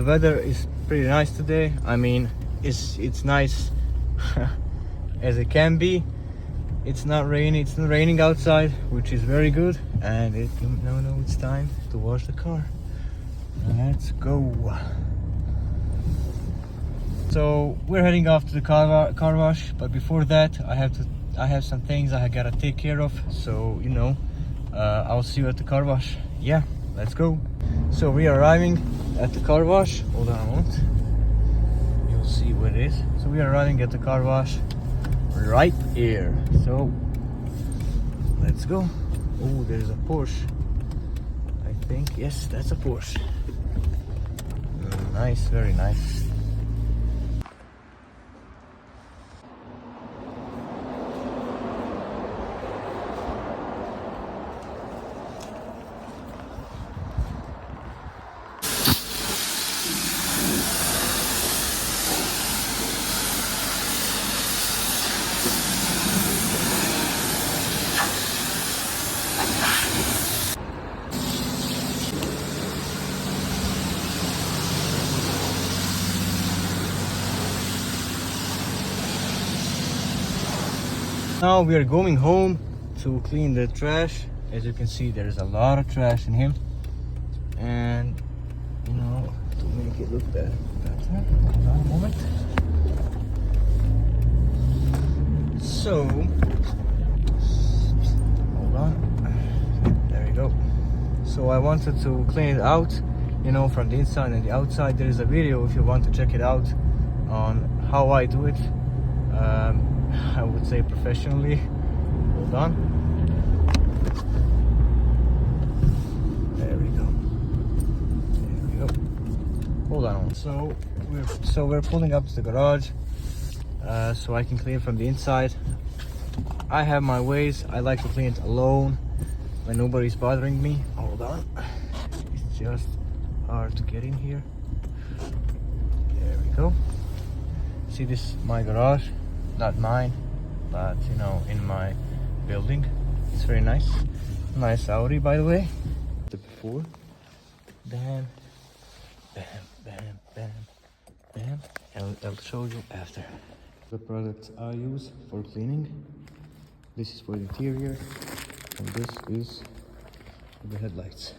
weather is pretty nice today. I mean, it's nice as it can be. It's not raining outside, which is very good. And now it's time to wash the car. Let's go. So we're heading off to the car wash, but before that I have some things I gotta take care of. So I'll see you at the car wash. Yeah, let's go. So we are arriving at the car wash. Hold on a moment. You'll see what it is. So we are arriving at the car wash right here. So let's go. Oh, there's a Porsche. I think, yes, that's a Porsche. Nice, very nice. Now we are going home to clean the trash. As you can see, there's a lot of trash in him, and to make it look better. Hold on a moment. So hold on. There you go. So I wanted to clean it out, from the inside and the outside. There is a video if you want to check it out on how I do it. I would say professionally. Hold on. There we go. Hold on. So we're pulling up to the garage, so I can clean from the inside. I have my ways. I like to clean it alone when nobody's bothering me. Hold on. It's just hard to get in here. There we go. See, this is my garage. Not mine, but in my building. It's very nice. Nice Audi, by the way. The before. Bam, bam, bam, bam, bam. I'll show you after. The products I use for cleaning. This is for the interior, and this is for the headlights.